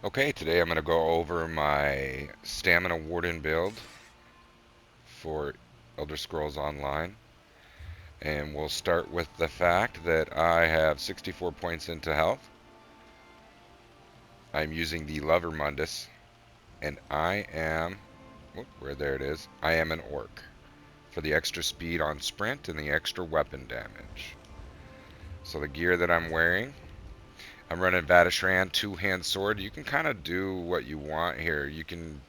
Okay, today I'm going to go over my Stamina Warden build for Elder Scrolls Online. And we'll start with the fact that I have 64 points into health. I'm using the Lover Mundus, and I am, there it is, I am an Orc for the extra speed on sprint and the extra weapon damage. So the gear that I'm wearing, I'm running Vatishran two-hand sword. You can kind of do what you want here. You can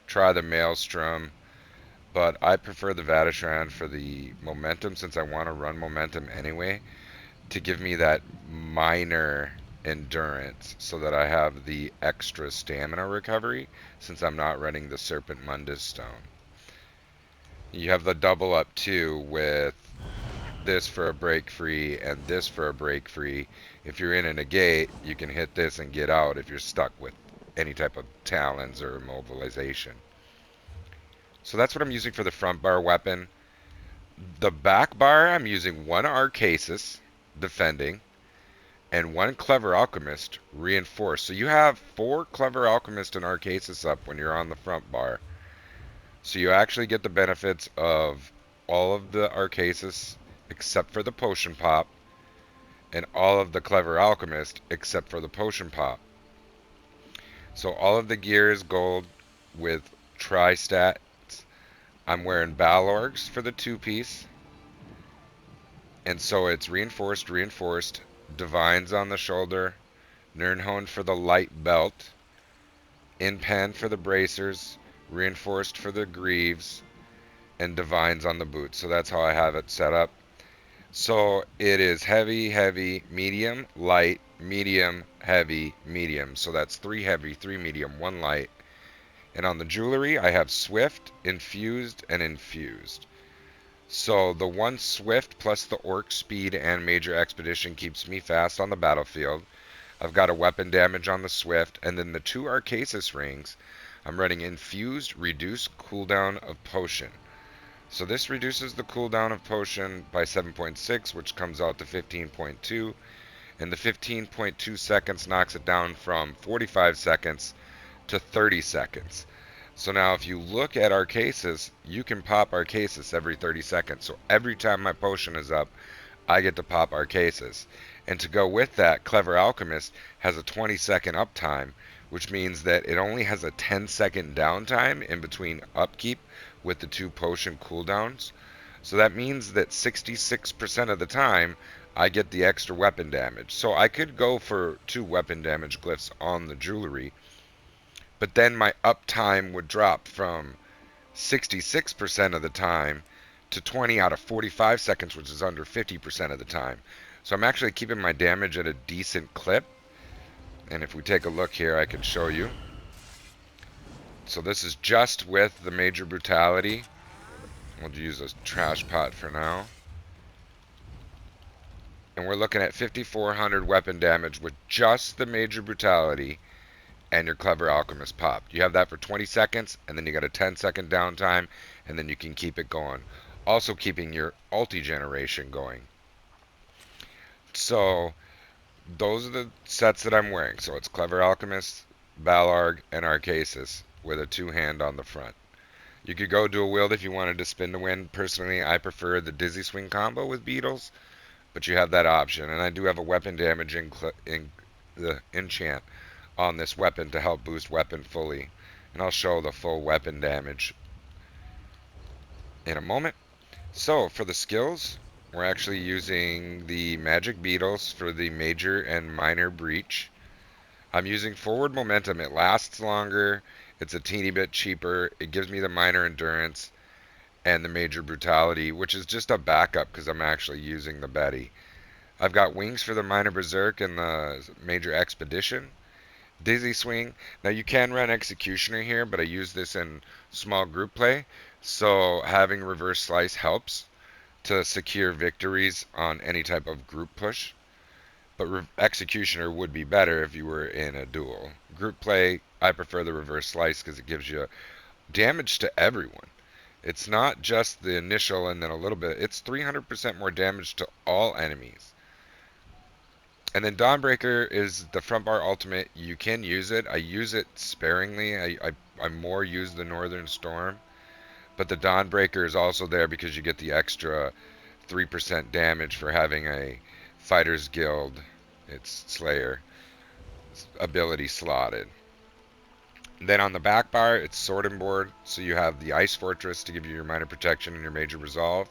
try the Maelstrom, but I prefer the Vatishran for the momentum since I want to run momentum anyway to give me that minor endurance so that I have the extra stamina recovery since I'm not running the Serpent Mundus Stone. You have the double up too with this for a break free and this for a break free. If you're in a negate, you can hit this and get out if you're stuck with any type of talons or immobilization. So that's what I'm using for the front bar weapon. The back bar, I'm using one Arcasis defending and one Clever Alchemist reinforced. So you have four Clever Alchemist and Arcasis up when you're on the front bar. So you actually get the benefits of all of the Arcasis except for the Potion Pop, and all of the Clever Alchemist except for the Potion Pop. So all of the gear is gold with tri-stats. I'm wearing Balorgs for the two-piece. And so it's reinforced, reinforced, Divines on the shoulder, Nirnhone for the light belt, In-Pen for the bracers, reinforced for the greaves, and Divines on the boots. So that's how I have it set up. So it is heavy, heavy, medium, light, medium, heavy, medium. So that's 3 heavy, 3 medium, 1 light. And on the jewelry, I have Swift, Infused, and Infused. So the 1 Swift plus the Orc Speed and Major Expedition keeps me fast on the battlefield. I've got a weapon damage on the Swift, and then the 2 Arcasis rings, I'm running Infused, Reduce Cooldown of Potion. So this reduces the cooldown of Potion by 7.6, which comes out to 15.2, and the 15.2 seconds knocks it down from 45 seconds to 30 seconds. So now if you look at Arcasis, you can pop Arcasis every 30 seconds. So every time my potion is up, I get to pop Arcasis. And to go with that, Clever Alchemist has a 20-second uptime, which means that it only has a 10-second downtime in between upkeep with the 2 potion cooldowns. So that means that 66% of the time, I get the extra weapon damage. So I could go for 2 weapon damage glyphs on the jewelry, but then my uptime would drop from 66% of the time to 20 out of 45 seconds, which is under 50% of the time. So I'm actually keeping my damage at a decent clip. And if we take a look here, I can show you. So this is just with the Major Brutality. We'll use a trash pot for now. And we're looking at 5,400 weapon damage with just the Major Brutality and your Clever Alchemist pop. You have that for 20 seconds, and then you got a 10-second downtime, and then you can keep it going. Also keeping your ulti generation going. So those are the sets that I'm wearing. So it's Clever Alchemist, Balorg, and Arcasis with a 2-hand on the front. You could go dual wield if you wanted to spin to win. Personally, I prefer the Dizzy Swing combo with Beetles, but you have that option. And I do have a weapon damage in the enchant on this weapon to help boost weapon fully. And I'll show the full weapon damage in a moment. So for the skills, we're actually using the Magic Beetles for the Major and Minor Breach. I'm using Forward Momentum. It lasts longer. It's a teeny bit cheaper. It gives me the Minor Endurance and the Major Brutality, which is just a backup because I'm actually using the Betty. I've got Wings for the Minor Berserk and the Major Expedition. Dizzy Swing. Now you can run Executioner here, but I use this in small group play, so having Reverse Slice helps to secure victories on any type of group push. But Executioner would be better if you were in a duel. Group play, I prefer the Reverse Slice because it gives you damage to everyone. It's not just the initial and then a little bit. It's 300% more damage to all enemies. And then Dawnbreaker is the front bar ultimate. You can use it. I use it sparingly. I more use the Northern Storm. But the Dawnbreaker is also there because you get the extra 3% damage for having a Fighter's Guild, it's Slayer, ability slotted. Then on the back bar, it's Sword and Board. So you have the Ice Fortress to give you your minor protection and your major resolve.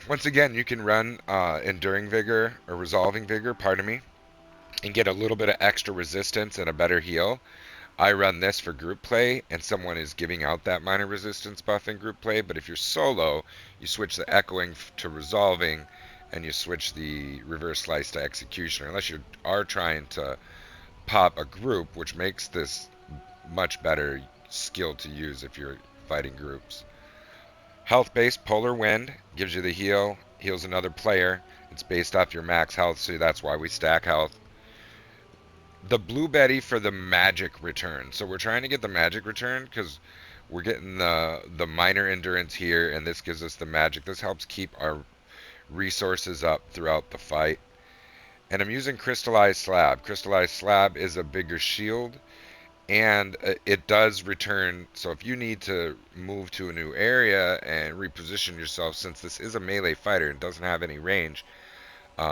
Once again, you can run Enduring Vigor or Resolving Vigor, pardon me, and get a little bit of extra resistance and a better heal. I run this for group play, and someone is giving out that minor resistance buff in group play, but if you're solo, you switch the Echoing to Resolving, and you switch the Reverse Slice to Executioner, unless you are trying to pop a group, which makes this much better skill to use if you're fighting groups. Health-based Polar Wind gives you the heal, heals another player. It's based off your max health, so that's why we stack health. The Blue Betty for the magic return. So we're trying to get the magic return because we're getting the minor endurance here, and this gives us the magic. This helps keep our resources up throughout the fight. And I'm using Crystallized Slab. Crystallized Slab is a bigger shield, and it does return. So if you need to move to a new area and reposition yourself, since this is a melee fighter and doesn't have any range,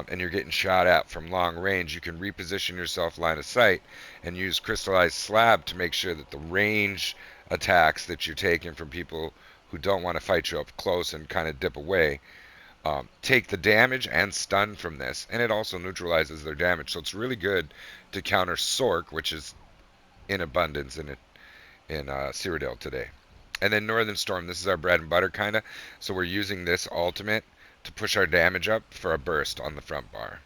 and you're getting shot at from long range, you can reposition yourself line of sight and use Crystallized Slab to make sure that the range attacks that you're taking from people who don't want to fight you up close and kind of dip away take the damage and stun from this, and it also neutralizes their damage. So it's really good to counter Sork, which is in abundance in Cyrodiil today. And then Northern Storm, this is our bread and butter kind of. So we're using this ultimate to push our damage up for a burst on the front bar.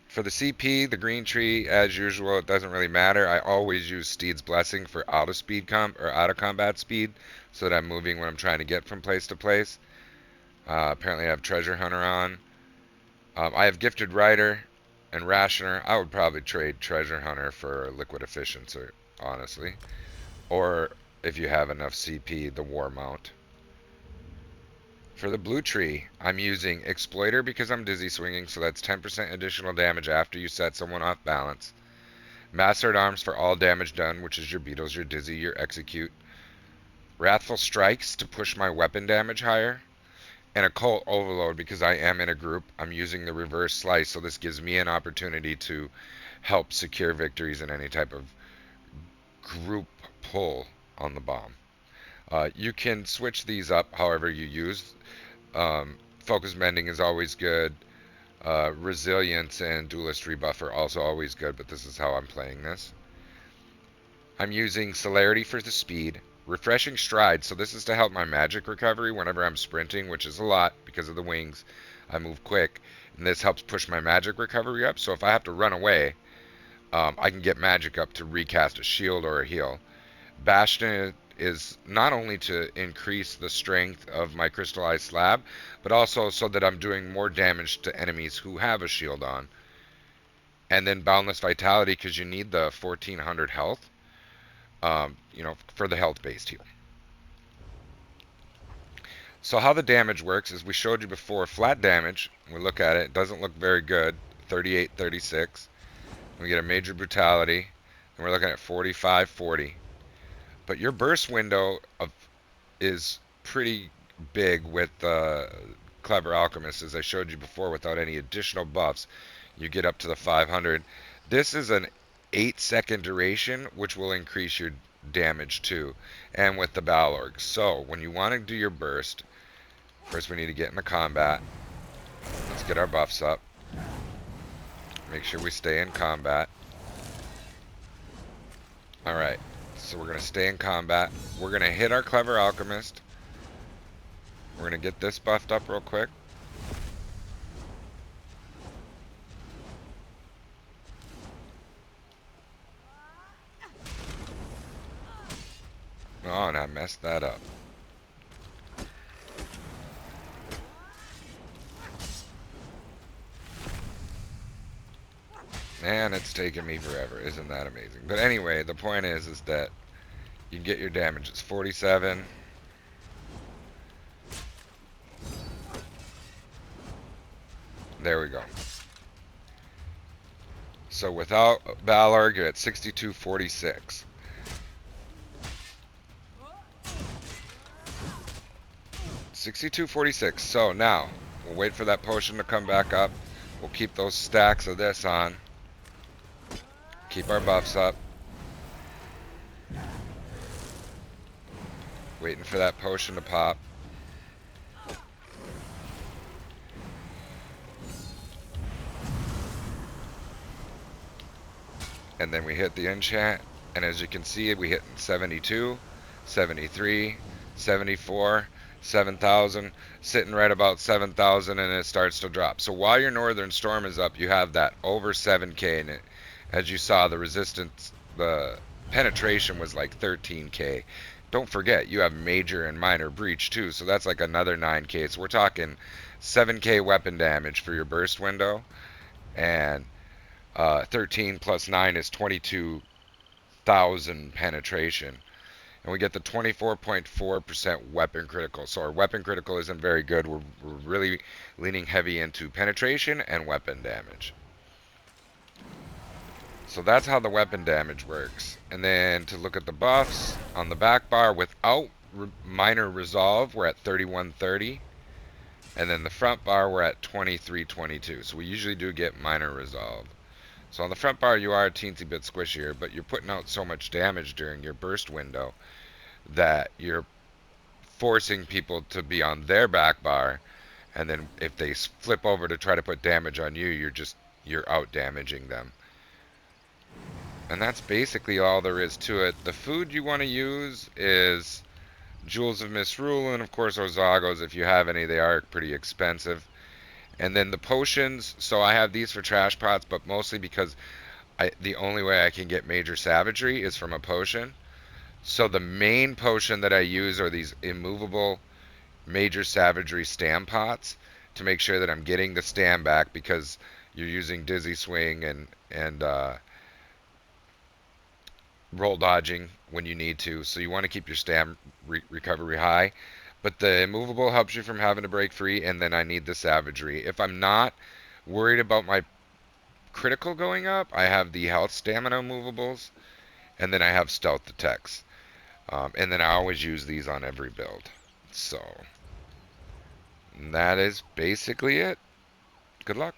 For the CP, the green tree, as usual, it doesn't really matter. I always use Steed's Blessing for out of combat speed, so that I'm moving when I'm trying to get from place to place. Apparently, I have Treasure Hunter on. I have Gifted Rider and Rationer. I would probably trade Treasure Hunter for Liquid Efficiency, honestly. Or if you have enough CP, the War Mount. For the blue tree, I'm using Exploiter because I'm dizzy swinging, so that's 10% additional damage after you set someone off balance. Master at Arms for all damage done, which is your Beetles, your Dizzy, your Execute. Wrathful Strikes to push my weapon damage higher. And Occult Overload because I am in a group. I'm using the Reverse Slice, so this gives me an opportunity to help secure victories in any type of group pull on the bomb. You can switch these up however you use. Focus Mending is always good. Resilience and Duelist Rebuff are also always good, but this is how I'm playing this. I'm using Celerity for the speed. Refreshing Stride, so this is to help my magic recovery whenever I'm sprinting, which is a lot because of the wings. I move quick, and this helps push my magic recovery up, so if I have to run away, I can get magic up to recast a shield or a heal. Bastion is not only to increase the strength of my Crystallized Slab, but also so that I'm doing more damage to enemies who have a shield on. And then Boundless Vitality, because you need the 1400 health, for the health-based heal. So how the damage works is we showed you before, flat damage, we look at it, it doesn't look very good, 38, 36. We get a Major Brutality, and we're looking at 45, 40. But your burst window is pretty big with Clever Alchemist, as I showed you before, without any additional buffs. You get up to the 500. This is an 8-second duration, which will increase your damage too, and with the Balorg. So when you want to do your burst, first we need to get into combat. Let's get our buffs up. Make sure we stay in combat. Alright. So we're going to stay in combat. We're going to hit our Clever Alchemist. We're going to get this buffed up real quick. Oh, and I messed that up. Man, it's taken me forever. Isn't that amazing? But anyway, the point is that you can get your damage. It's 47. There we go. So without Valor, you're at 6246. $62.46. So now we'll wait for that potion to come back up. We'll keep those stacks of this on. Keep our buffs up. Waiting for that potion to pop. And then we hit the enchant. And as you can see, we hit 72, 73, 74, 7,000, sitting right about 7,000, and it starts to drop. So while your Northern Storm is up, you have that over 7K, and as you saw, the resistance, the penetration was like 13K. Don't forget, you have Major and Minor Breach too, so that's like another 9K. So we're talking 7K weapon damage for your burst window, and 13 plus 9 is 22,000 penetration. And we get the 24.4% weapon critical. So our weapon critical isn't very good. We're really leaning heavy into penetration and weapon damage. So that's how the weapon damage works. And then to look at the buffs, on the back bar without minor resolve, we're at 3130. And then the front bar, we're at 2322. So we usually do get minor resolve. So on the front bar, you are a teensy bit squishier, but you're putting out so much damage during your burst window that you're forcing people to be on their back bar, and then if they flip over to try to put damage on you, you're out damaging them. And that's basically all there is to it. The food you want to use is Jewels of Misrule, and of course Ozagos. If you have any, they are pretty expensive. And then the potions, so I have these for trash pots, but mostly because the only way I can get Major Savagery is from a potion. So the main potion that I use are these immovable Major Savagery stam pots to make sure that I'm getting the stam back, because you're using Dizzy Swing and roll dodging when you need to. So you want to keep your stam recovery high. But the immovable helps you from having to break free, and then I need the savagery. If I'm not worried about my critical going up, I have the health stamina movables, and then I have stealth attacks. And then I always use these on every build. So that is basically it. Good luck.